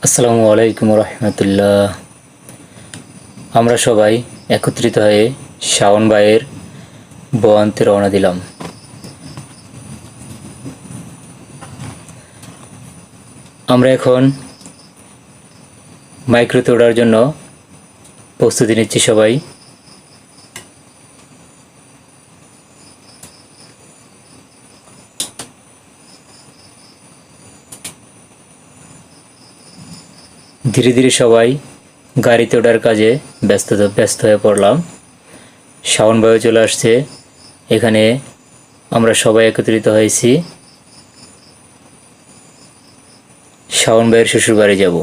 আসসালামু আলাইকুম রহমতুল্লাহ। আমরা সবাই একত্রিত হয়ে শাওন ভাইয়ের বয়ান্তে রওনা দিলাম। আমরা এখন মাইক্রোতে ওঠার জন্য প্রস্তুতি নিচ্ছি সবাই। ধীরে ধীরে সবাই গাড়িতে ওঠার কাজে ব্যস্ত হয়ে পড়লাম। শাওন ভাইও চলে আসছে। এখানে আমরা সবাই একত্রিত হয়েছি। শাওন ভাইয়ের শ্বশুর বাড়ি যাব।